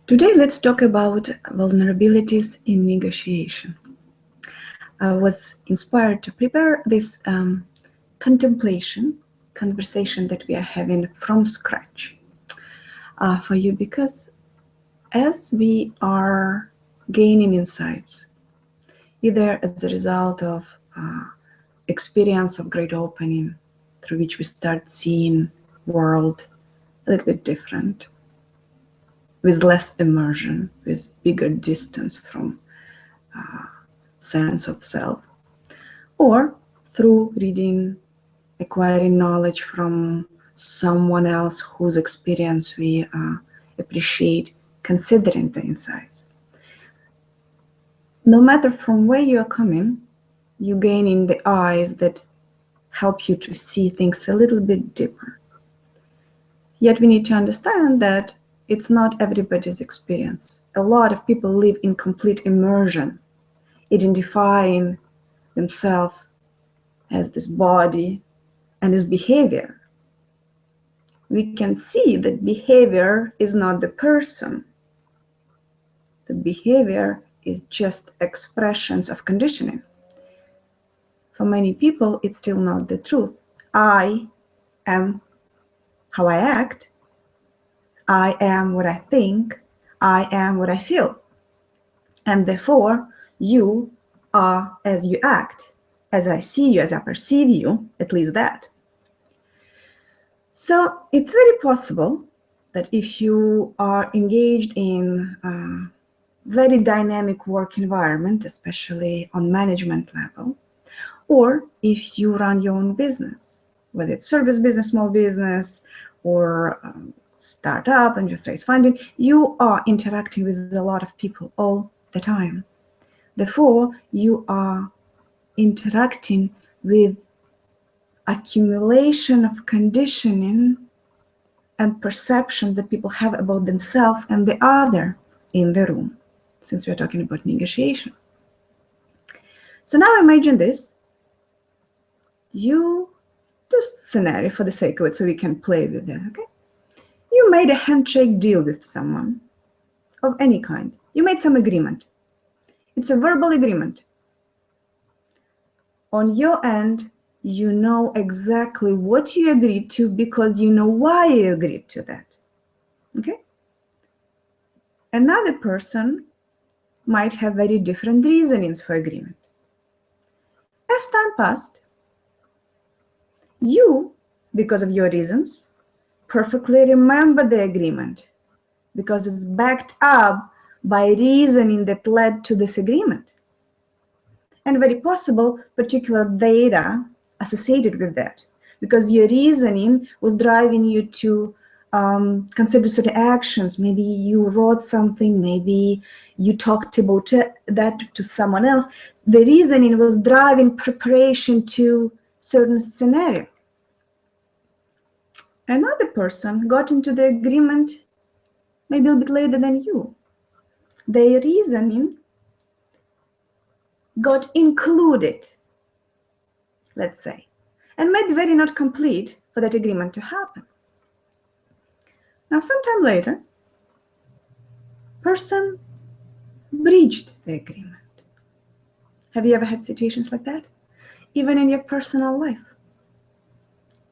Today, let's talk about vulnerabilities in negotiation. I was inspired to prepare this conversation that we are having from scratch for you, because as we are gaining insights, either as a result of experience of great opening, through which we start seeing world a little bit different, with less immersion, with bigger distance from sense of self, or through reading, acquiring knowledge from someone else whose experience we appreciate, considering the insights. No matter from where you are coming, you gain in the eyes that help you to see things a little bit deeper. Yet we need to understand that it's not everybody's experience. A lot of people live in complete immersion, identifying themselves as this body and this behavior. We can see that behavior is not the person. The behavior is just expressions of conditioning. For many people, it's still not the truth. I am how I act. I am what I think. I am what I feel. And therefore, you are as you act, as I see you, as I perceive you, at least that. So it's very possible that if you are engaged in a very dynamic work environment, especially on management level, or if you run your own business, whether it's service business, small business, or startup and just raise funding, you are interacting with a lot of people all the time. Therefore, you are interacting with accumulation of conditioning and perceptions that people have about themselves and the other in the room, since we're talking about negotiation. So now imagine this. You just scenario for the sake of it so we can play with it, okay? You made a handshake deal with someone of any kind. You made some agreement. It's a verbal agreement. On your end, you know exactly what you agreed to because you know why you agreed to that, okay? Another person might have very different reasonings for agreement. As time passed, you, because of your reasons, perfectly remember the agreement because it's backed up by reasoning that led to this agreement. And very possible particular data associated with that, because your reasoning was driving you to consider certain actions. Maybe you wrote something, maybe you talked about that to someone else. The reasoning was driving preparation to certain scenario. Another person got into the agreement maybe a bit later than you. Their reasoning got included, let's say, and maybe very not complete for that agreement to happen. Now, sometime later, person breached the agreement. Have you ever had situations like that? Even in your personal life,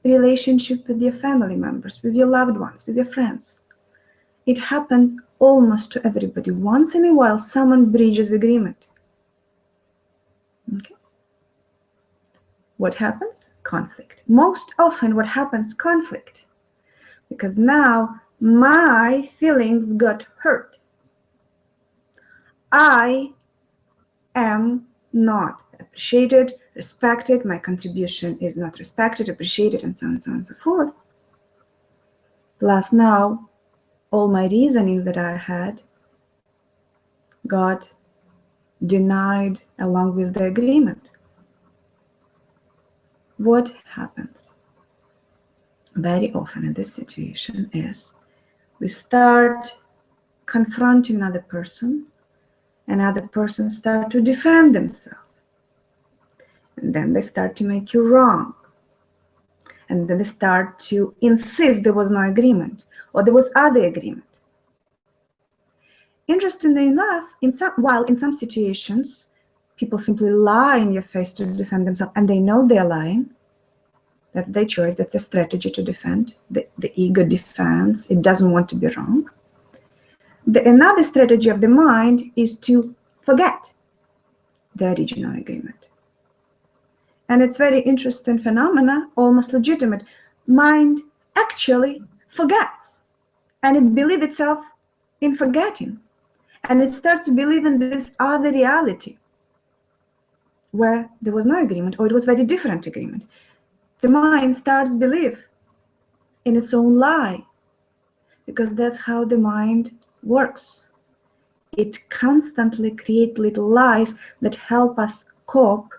relationship with your family members, with your loved ones, with your friends. It happens almost to everybody. Once in a while, someone breaches agreement. Okay. What happens? Conflict. Most often what happens? Conflict. Because now my feelings got hurt. I am not appreciated, respected, my contribution is not respected, appreciated, and so on and so forth. Plus now, all my reasonings that I had got denied along with the agreement. What happens very often in this situation is we start confronting another person start to defend themselves. And then they start to make you wrong. And then they start to insist there was no agreement or there was other agreement. interestingly enough, while in some situations, people simply lie in your face to defend themselves, and they know they're lying. That's their choice. That's a strategy to defend. The ego defends. It doesn't want to be wrong. Another strategy of the mind is to forget the original agreement. And it's very interesting phenomena, almost legitimate. Mind actually forgets, and it believes itself in forgetting. And it starts to believe in this other reality where there was no agreement, or it was very different agreement. The mind starts to believe in its own lie, because that's how the mind works. It constantly creates little lies that help us cope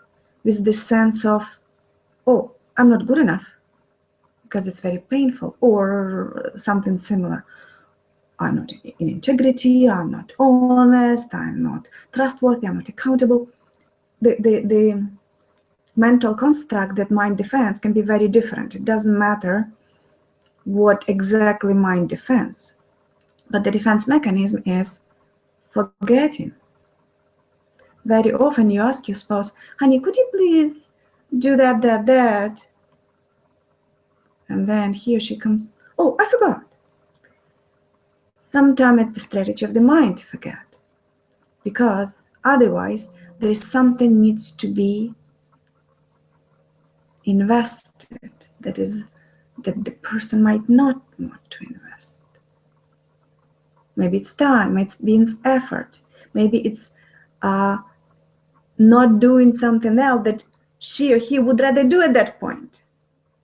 with the sense of, oh, I'm not good enough, because it's very painful, or something similar. I'm not in integrity, I'm not honest, I'm not trustworthy, I'm not accountable. The mental construct that mind defends can be very different. It doesn't matter what exactly mind defends, but the defense mechanism is forgetting. Very often you ask your spouse, honey, could you please do that? And then he or she comes, oh, I forgot. Sometimes it's the strategy of the mind to forget, because otherwise there is something needs to be invested that the person might not want to invest. Maybe it's time, it means effort, maybe it's not doing something else that she or he would rather do at that point.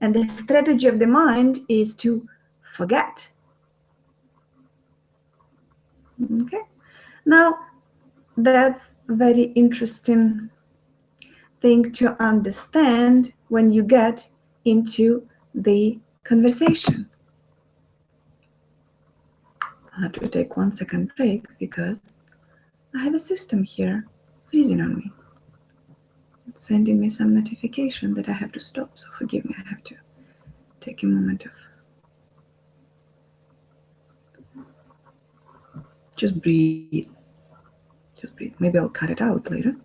And the strategy of the mind is to forget. Okay, now that's very interesting thing to understand when you get into the conversation. I'll have to take 1 second break because I have a system here freezing on me. It's sending me some notification that I have to stop, so forgive me, I have to take a moment of just breathe. Just breathe. Maybe I'll cut it out later.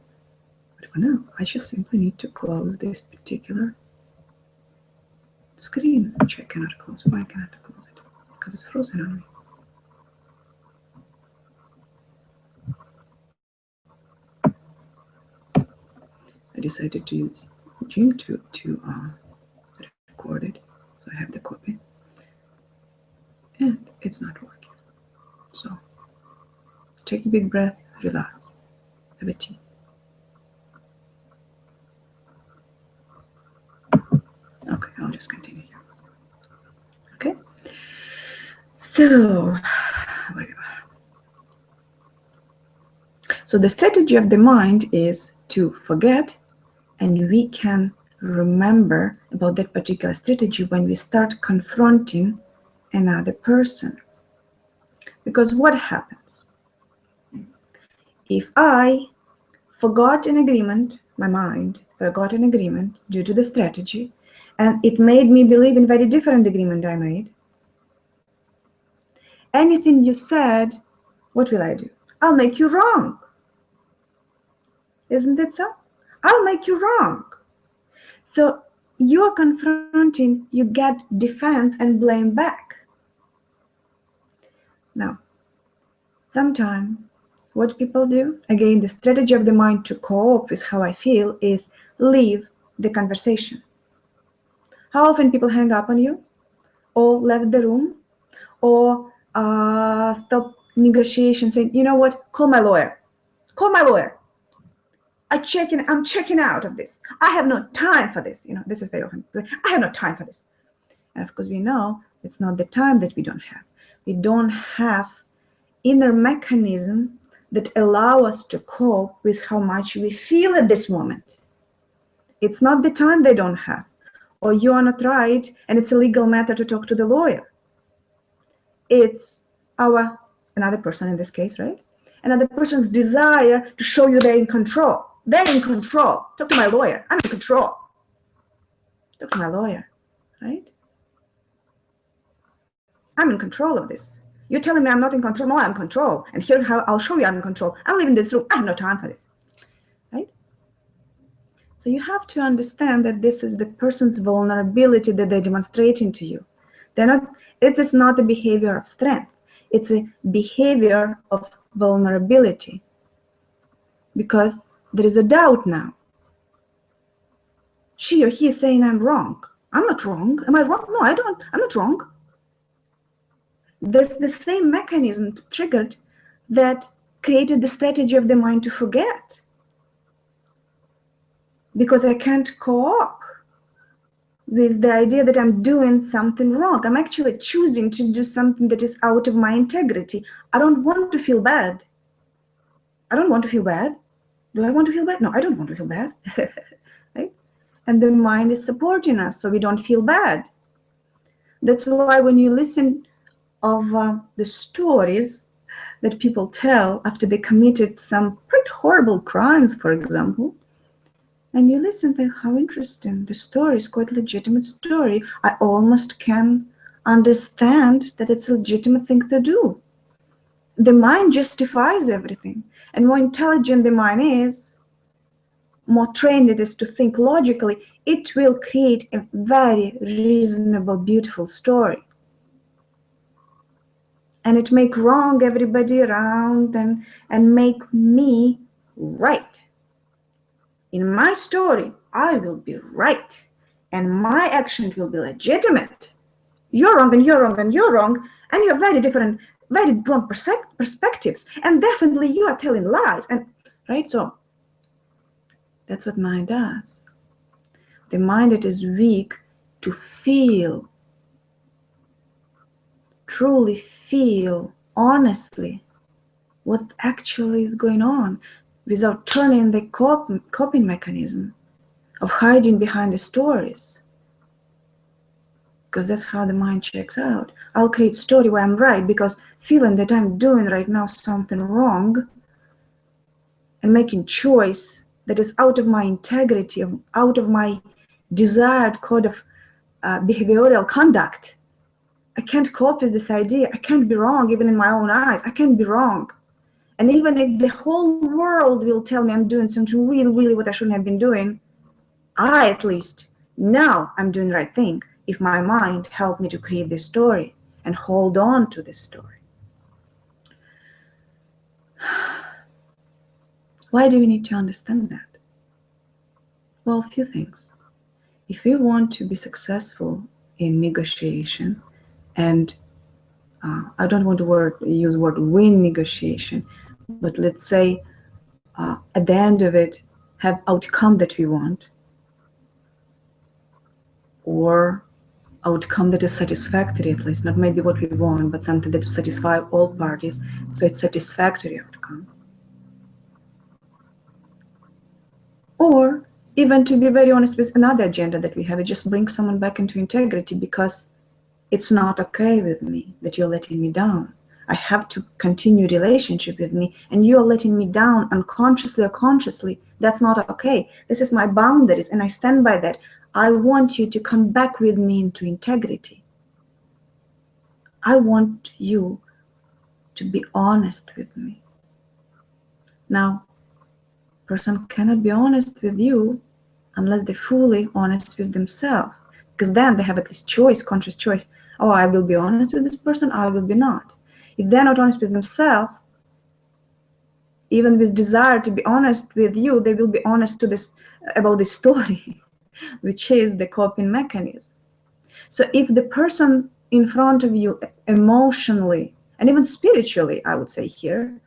But for now, I just simply need to close this particular screen, which I cannot close. Why cannot I close it? Because it's frozen on me. I decided to use Gene to record it, so I have the copy, and it's not working. So take a big breath, relax, have a tea. Okay, I'll just continue here. Okay, so the strategy of the mind is to forget, and we can remember about that particular strategy when we start confronting another person. Because what happens? If I forgot an agreement, my mind forgot an agreement due to the strategy, and it made me believe in very different agreement I made, anything you said, what will I do? I'll make you wrong. Isn't it so? I'll make you wrong. So you are confronting, you get defense and blame back. Now, sometimes what people do, again, the strategy of the mind to cope with how I feel is leave the conversation. How often people hang up on you, or left the room, or stop negotiation, saying, you know what, call my lawyer. Call my lawyer. I'm checking out of this. I have no time for this. This is very often. I have no time for this. And of course, we know it's not the time that we don't have. We don't have inner mechanism that allow us to cope with how much we feel at this moment. It's not the time they don't have, or you are not right, and it's a legal matter to talk to the lawyer. It's another person in this case, right? Another person's desire to show you they're in control. They're in control. Talk to my lawyer. I'm in control. Talk to my lawyer, right? I'm in control of this. You're telling me I'm not in control. No, I'm in control. And here how I'll show you I'm in control. I'm leaving this room. I have no time for this. Right? So you have to understand that this is the person's vulnerability that they're demonstrating to you. It is not a behavior of strength. It's a behavior of vulnerability. Because there is a doubt now. She or he is saying I'm wrong. I'm not wrong. Am I wrong? No, I'm not wrong. The same mechanism triggered that created the strategy of the mind to forget. Because I can't cope with the idea that I'm doing something wrong. I'm actually choosing to do something that is out of my integrity. I don't want to feel bad. I don't want to feel bad. Do I want to feel bad? No, I don't want to feel bad. Right? And the mind is supporting us so we don't feel bad. That's why when you listen of the stories that people tell after they committed some pretty horrible crimes, for example, and you listen, think, how interesting. The story is quite a legitimate story. I almost can understand that it's a legitimate thing to do. The mind justifies everything. And more intelligent the mind is, more trained it is to think logically, it will create a very reasonable, beautiful story. And it make wrong everybody around and make me right. In my story, I will be right, and my action will be legitimate. You're wrong, and you're wrong, and you're wrong, and you have very different, very wrong perspectives, and definitely you are telling lies, and right? So that's what mind does. The mind that is weak to feel, truly feel, honestly, what actually is going on, without turning the coping mechanism of hiding behind the stories. Because that's how the mind checks out. I'll create story where I'm right because feeling that I'm doing right now something wrong and making choice that is out of my integrity, out of my desired code of behavioral conduct. I can't cope with this idea. I can't be wrong even in my own eyes. I can't be wrong. And even if the whole world will tell me I'm doing something really, really what I shouldn't have been doing, I at least know I'm doing the right thing if my mind helped me to create this story and hold on to this story. Why do we need to understand that? Well, a few things. If we want to be successful in negotiation, and I don't want to use the word win negotiation, but let's say at the end of it, have outcome that we want, or outcome that is satisfactory, at least, not maybe what we want, but something that will satisfy all parties, so it's satisfactory outcome. Or even to be very honest with another agenda that we have, it just brings someone back into integrity because it's not okay with me that you're letting me down. I have to continue relationship with me and you're letting me down unconsciously or consciously. That's not okay. This is my boundaries and I stand by that. I want you to come back with me into integrity. I want you to be honest with me. Now, person cannot be honest with you unless they're fully honest with themselves, because then they have at least choice, conscious choice. Oh, I will be honest with this person, I will be not. If they're not honest with themselves, even with desire to be honest with you, they will be honest about this story, which is the coping mechanism. So if the person in front of you emotionally and even spiritually, I would say here,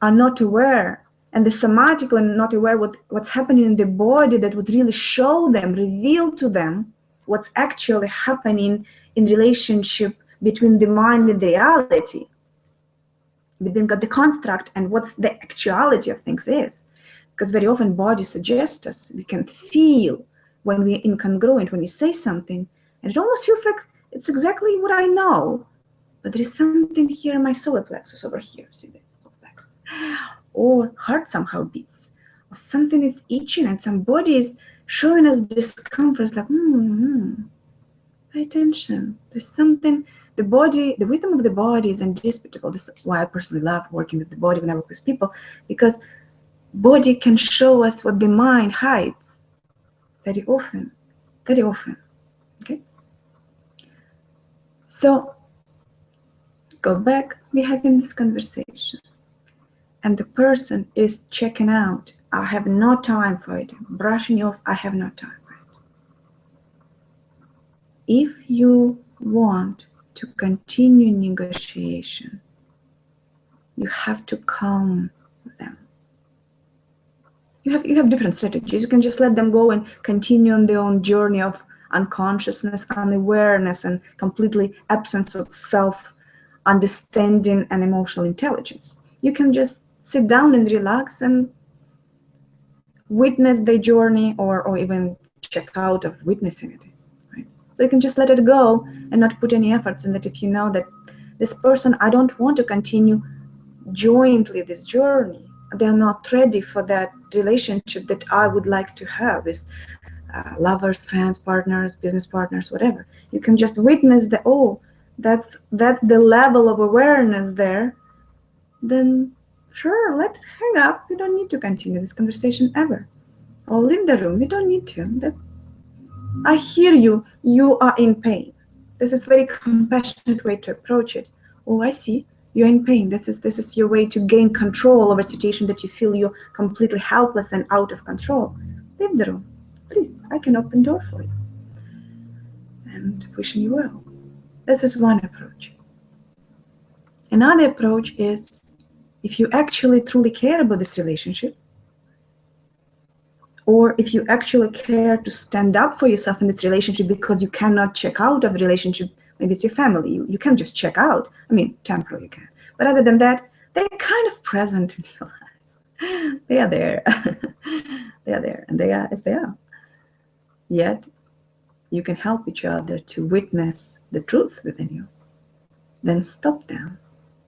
are not aware, and the somatically not aware what's happening in the body that would really show them, reveal to them what's actually happening in relationship between the mind and the reality, between the construct and what the actuality of things is. Because very often body suggests us, we can feel when we're incongruent, when we say something, and it almost feels like it's exactly what I know, but there is something here in my solar plexus over here, see the solar plexus, or heart somehow beats, or something is itching and some body is showing us discomfort, like, pay attention, there's something The body, the wisdom of the body is indisputable. This is why I personally love working with the body when I work with people, because body can show us what the mind hides very often, okay? So, go back, we're having this conversation, and the person is checking out. I have no time for it. Brushing you off, I have no time for it. If you want to continue negotiation, you have to calm them. You have different strategies. You can just let them go and continue on their own journey of unconsciousness, unawareness, and completely absence of self-understanding and emotional intelligence. You can just sit down and relax and witness the journey, or even check out of witnessing it. Right? So you can just let it go and not put any efforts in that. If you know that this person, I don't want to continue jointly this journey, they're not ready for that relationship that I would like to have with lovers, friends, partners, business partners, whatever. You can just witness the, oh, that's the level of awareness there. Then sure, let's hang up. We don't need to continue this conversation ever. Or leave the room. We don't need to. I hear you. You are in pain. This is a very compassionate way to approach it. Oh, I see. You're in pain. This is your way to gain control over a situation that you feel you're completely helpless and out of control. Leave the room. Please, I can open the door for you. And wishing you well. This is one approach. Another approach is, if you actually truly care about this relationship, or if you actually care to stand up for yourself in this relationship because you cannot check out of a relationship, maybe it's your family, you can just check out. I mean, temporarily you can. But other than that, they're kind of present in your life. They are there. They are there, and they are as they are. Yet, you can help each other to witness the truth within you. Then stop them.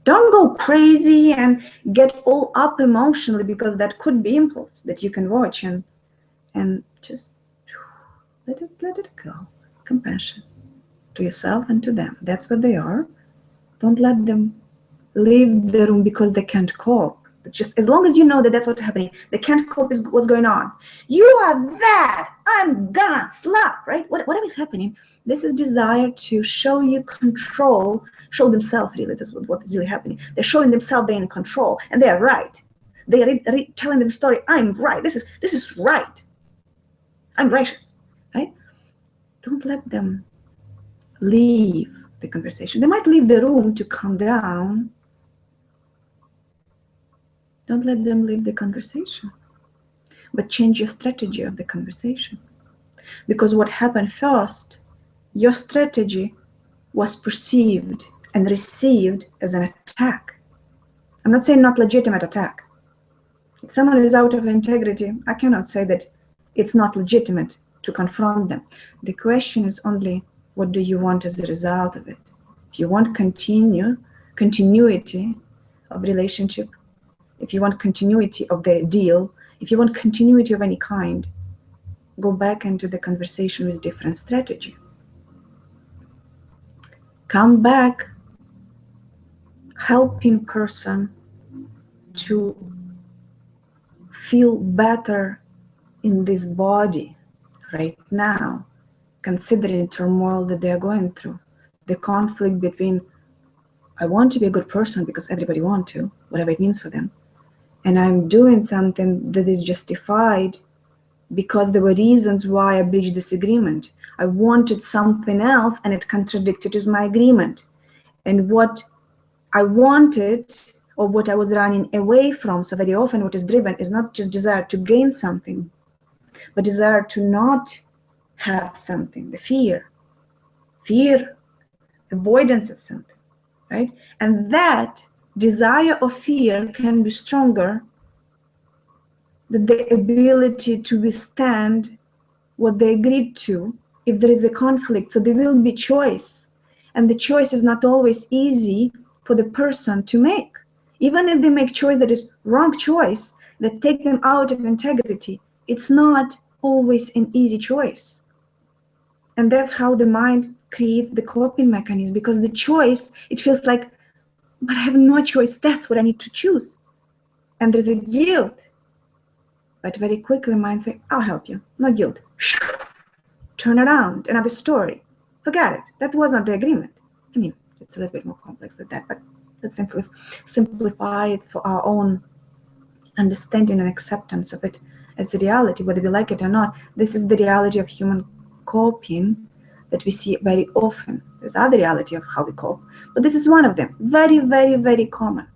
Don't go crazy and get all up emotionally, because that could be impulse that you can watch, and just let it go. Compassion to yourself and to them. That's what they are. Don't let them leave the room because they can't cope. But just as long as you know that that's what's happening, they can't cope with what's going on. You are that. I'm gone. Slap, right? Whatever is happening, this is desire to show you control, show themselves really. That's what's really happening. They're showing themselves they're in control, and they are right. They are telling them story. I'm right. This is right. I'm righteous, right? Don't let them leave the conversation. They might leave the room to calm down. Don't let them leave the conversation, but change your strategy of the conversation. Because what happened first, your strategy was perceived and received as an attack. I'm not saying not legitimate attack. If someone is out of integrity, I cannot say that it's not legitimate to confront them. The question is only, what do you want as a result of it? If you want continuity of relationship, if you want continuity of the deal, if you want continuity of any kind, go back into the conversation with different strategy. Come back helping person to feel better in this body right now, considering turmoil that they're going through, the conflict between I want to be a good person because everybody wants to, whatever it means for them, and I'm doing something that is justified because there were reasons why I breached this agreement. I wanted something else and it contradicted with my agreement. And what I wanted, or what I was running away from, so very often what is driven is not just desire to gain something, but desire to not have something, the fear, avoidance of something, right? And that desire or fear can be stronger than the ability to withstand what they agreed to if there is a conflict. So there will be choice, and the choice is not always easy for the person to make. Even if they make choice that is wrong choice, that take them out of integrity, it's not always an easy choice. And that's how the mind creates the coping mechanism, because the choice, it feels like, but I have no choice, that's what I need to choose. And there's a guilt. But very quickly mind say, I'll help you, no guilt. Turn around, another story. Forget it, that was not the agreement. I mean, it's a little bit more complex than that, but let's simplify it for our own understanding and acceptance of it as the reality, whether we like it or not. This is the reality of human coping that we see very often. There's other reality of how we cope, but this is one of them. Very, very, very common.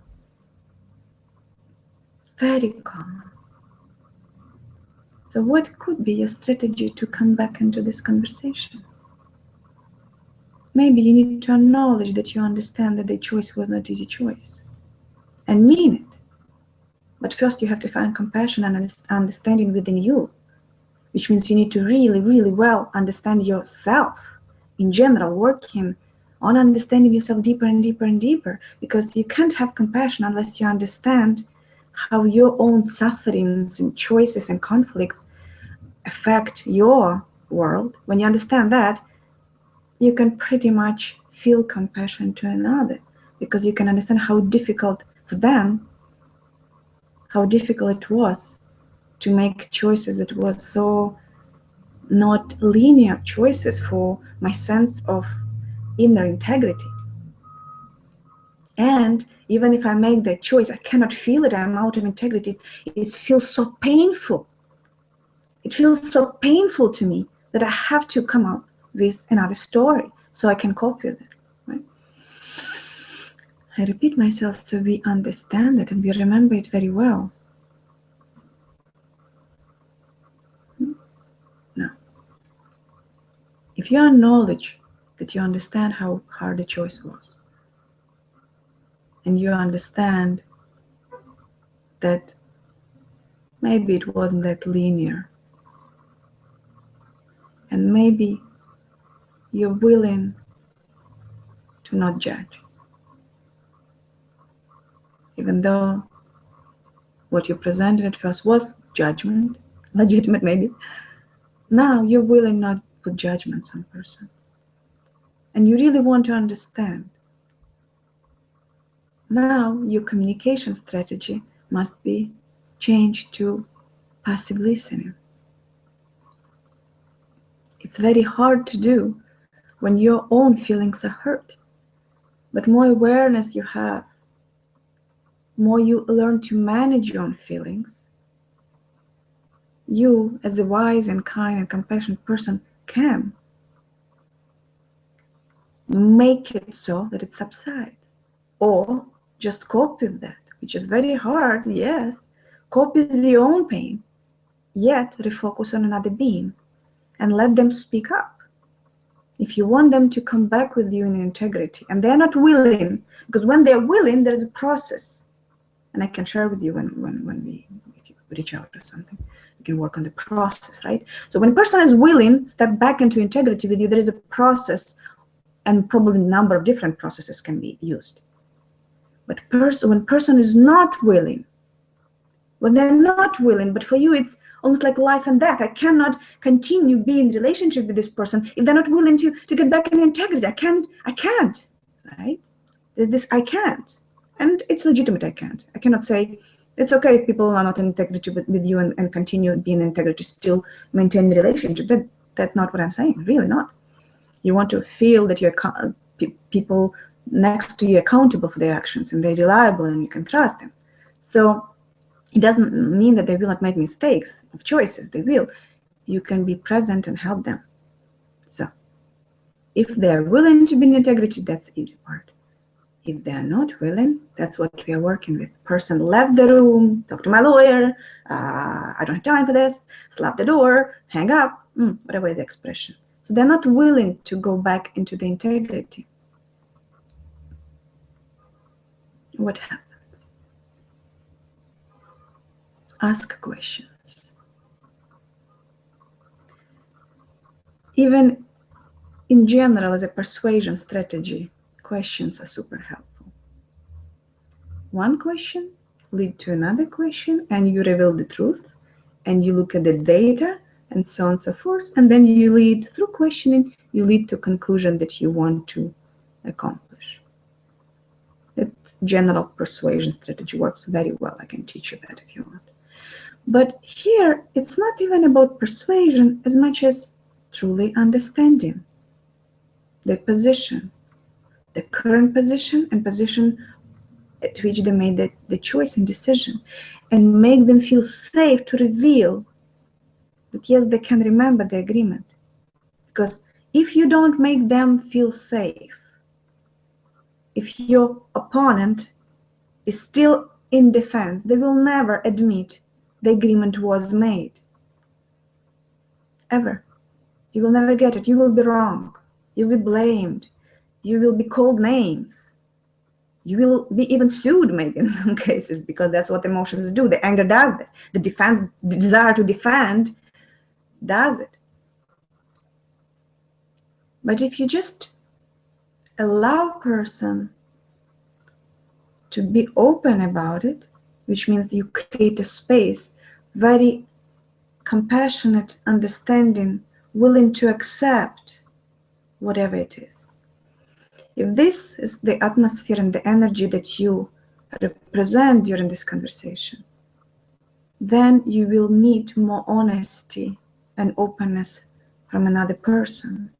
Very common. So what could be your strategy to come back into this conversation? Maybe you need to acknowledge that you understand that the choice was not easy choice and mean it. But first you have to find compassion and understanding within you, which means you need to really, really well understand yourself in general, working on understanding yourself deeper and deeper and deeper, because you can't have compassion unless you understand how your own sufferings and choices and conflicts affect your world. When you understand that, you can pretty much feel compassion to another, because you can understand how difficult for them, how difficult it was to make choices that was so not linear choices for my sense of inner integrity. And even if I make that choice, I cannot feel it, I'm out of integrity. It feels so painful. It feels so painful to me that I have to come up with another story so I can cope with it. Right? I repeat myself so we understand it and we remember it very well. Now, if you acknowledge that you understand how hard the choice was, and you understand that maybe it wasn't that linear, and maybe you're willing to not judge, even though what you presented at first was judgment, legitimate maybe. Now you're willing not to put judgments on person, and you really want to understand. Now your communication strategy must be changed to passive listening. It's very hard to do when your own feelings are hurt. But more awareness you have, more you learn to manage your own feelings, you, as a wise and kind and compassionate person, can make it so that it subsides. Or just cope with that, which is very hard, yes. Cope with your own pain, yet refocus on another being and let them speak up. If you want them to come back with you in integrity, and they're not willing, because when they're willing, there's a process. And I can share with you if you reach out or something, you can work on the process, right? So when a person is willing, step back into integrity with you, there is a process, and probably a number of different processes can be used. But when person is not willing, when they're not willing, but for you it's almost like life and death. I cannot continue being in relationship with this person if they're not willing to get back in integrity. I can't, right? There's this I can't. And it's legitimate, I can't. I cannot say, it's okay if people are not in integrity with you and continue being in integrity, still maintain the relationship. That's not what I'm saying, really not. You want to feel that you're people next to you accountable for their actions and they're reliable and you can trust them. So it doesn't mean that they will not make mistakes of choices, they will. You can be present and help them. So if they're willing to be in integrity, that's the easy part. If they're not willing, that's what we are working with. Person left the room, talk to my lawyer, I don't have time for this, slap the door, hang up, whatever the expression. So they're not willing to go back into the integrity. What happens? Ask questions. Even in general, as a persuasion strategy, questions are super helpful. One question leads to another question, and you reveal the truth, and you look at the data and so on and so forth. And then you lead, through questioning, you lead to a conclusion that you want to accomplish. That general persuasion strategy works very well. I can teach you that if you want. But here, it's not even about persuasion as much as truly understanding their position, the current position and position at which they made the choice and decision, and make them feel safe to reveal that yes, they can remember the agreement. Because if you don't make them feel safe, if your opponent is still in defense, they will never admit the agreement was made. Ever. You will never get it. You will be wrong. You'll be blamed. You will be called names. You will be even sued, maybe in some cases, because that's what emotions do. The anger does that. The desire to defend does it. But if you just allow a person to be open about it, which means you create a space, very compassionate, understanding, willing to accept whatever it is. If this is the atmosphere and the energy that you represent during this conversation, then you will meet more honesty and openness from another person,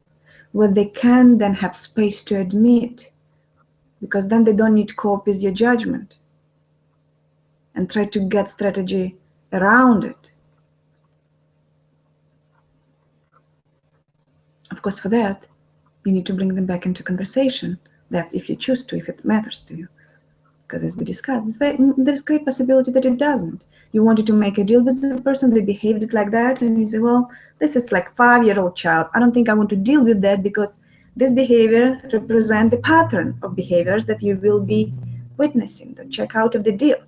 where they can then have space to admit, because then they don't need to cope with your judgment and try to get strategy around it. Of course, for that, you need to bring them back into conversation. That's if you choose to, if it matters to you. Because as we discussed, there's great possibility that it doesn't. You wanted to make a deal with the person, they behaved it like that, and you say, well, this is like 5-year-old child. I don't think I want to deal with that because this behavior represents the pattern of behaviors that you will be witnessing, the check out of the deal.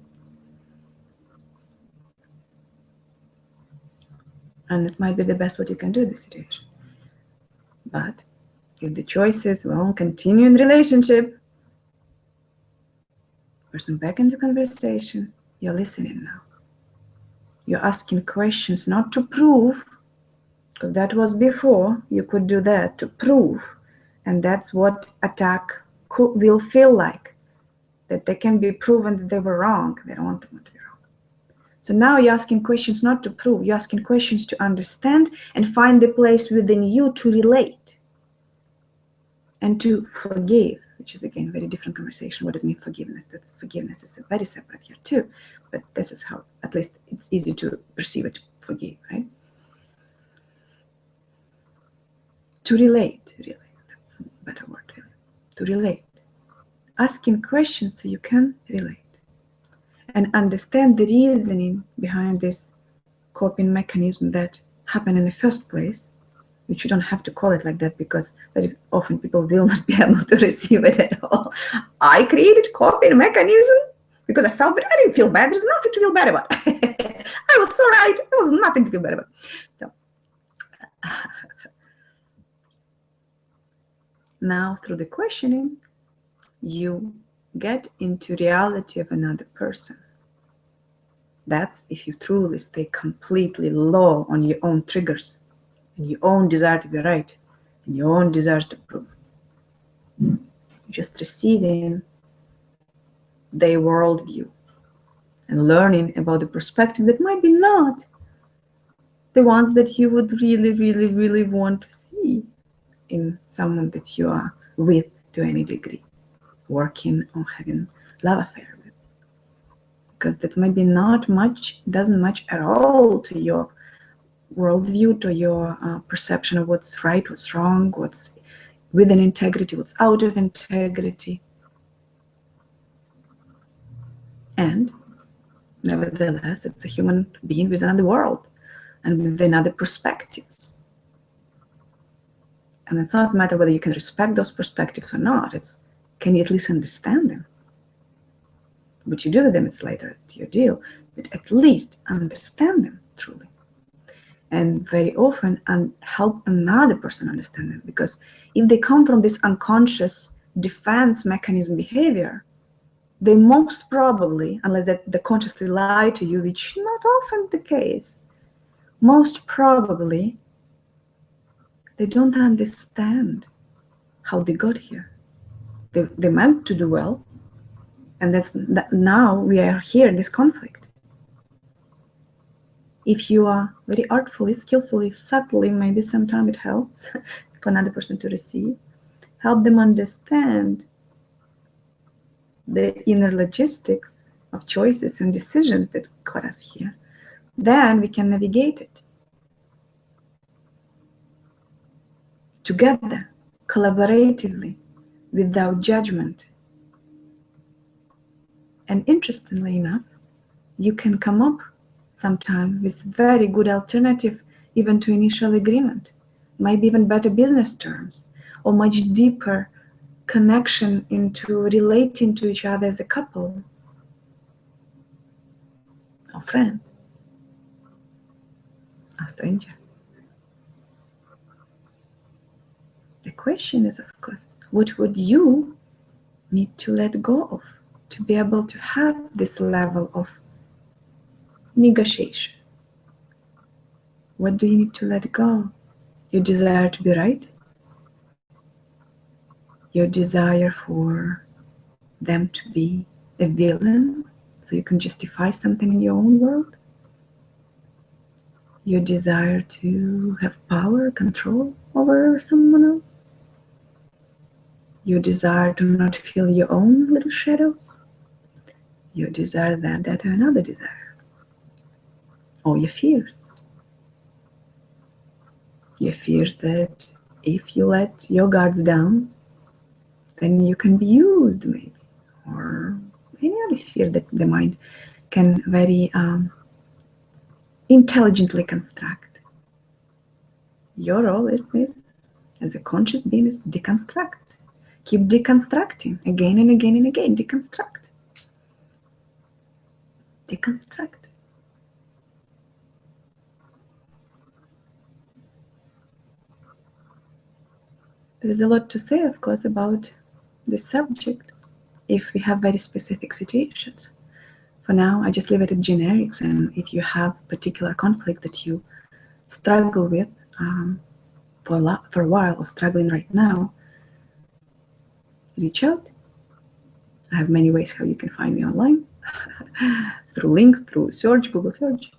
And it might be the best what you can do in this situation. But if the choice is, well, continue in relationship, person back into conversation, you're listening now. You're asking questions not to prove, because that was before you could do that, to prove. And that's what attack will feel like, that they can be proven that they were wrong. They don't want to be wrong. So now you're asking questions not to prove, you're asking questions to understand and find the place within you to relate and to forgive, which is again a very different conversation. What does mean forgiveness? That's forgiveness is very separate here too, but this is how, at least it's easy to perceive it, forgive, right? To relate, really, that's a better word, really. To relate. Asking questions so you can relate and understand the reasoning behind this coping mechanism that happened in the first place, which you don't have to call it like that because very often people will not be able to receive it at all. I created coping mechanism because I felt bad. I didn't feel bad. There's nothing to feel bad about. I was so right. There was nothing to feel bad about. So now through the questioning, you get into reality of another person. That's if you truly stay completely low on your own triggers and your own desire to be right and your own desires to prove. Just receiving their worldview and learning about the perspective that might be not the ones that you would really, really, really want to see in someone that you are with to any degree, working or having love affair with. Because that might be not much, doesn't match at all to your worldview, to your perception of what's right, what's wrong, what's within integrity, what's out of integrity. And nevertheless, it's a human being with another world and with another perspectives. And it's not a matter whether you can respect those perspectives or not. It's, can you at least understand them? What you do with them is later to your deal, but at least understand them truly. And very often help another person understand them, because if they come from this unconscious defense mechanism behavior, they most probably, unless they consciously lie to you, which is not often the case, most probably they don't understand how they got here. They meant to do well, and that now we are here in this conflict. If you are very artfully, skillfully, subtly, maybe sometimes it helps for another person to receive, help them understand the inner logistics of choices and decisions that got us here, then we can navigate it together, collaboratively, without judgment. And interestingly enough, you can come up sometime with very good alternative even to initial agreement, maybe even better business terms, or much deeper connection into relating to each other as a couple or friend or stranger. The question is, of course, what would you need to let go of to be able to have this level of negotiation? What do you need to let go? Your desire to be right? Your desire for them to be a villain so you can justify something in your own world? Your desire to have power, control over someone else? Your desire to not feel your own little shadows? Your desire that, or another desire? Or your fears? Your fears that if you let your guards down, then you can be used, maybe. Or any other fear that the mind can very intelligently construct. Your role is as a conscious being is deconstruct. Keep deconstructing again and again and again. Deconstruct. Deconstruct. There is a lot to say, of course, about this subject if we have very specific situations. For now, I just leave it at generics, and if you have particular conflict that you struggle with for a while or struggling right now, reach out. I have many ways how you can find me online, through links, through search, Google search,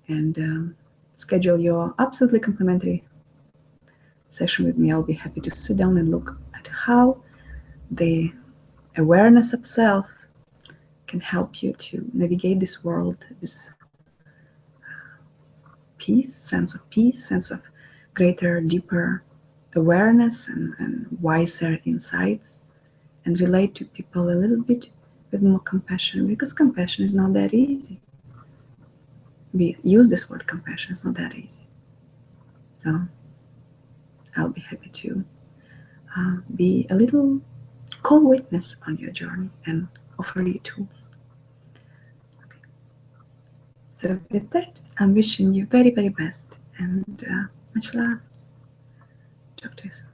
and schedule your absolutely complimentary session with me. I'll be happy to sit down and look at how the awareness of self can help you to navigate this world, this peace, sense of greater, deeper awareness and wiser insights, and relate to people a little bit with more compassion, because compassion is not that easy. We use this word compassion, it's not that easy. So I'll be happy to be a little co-witness on your journey and offer you tools. Okay. So with that, I'm wishing you very, very best and much love. Talk to you soon.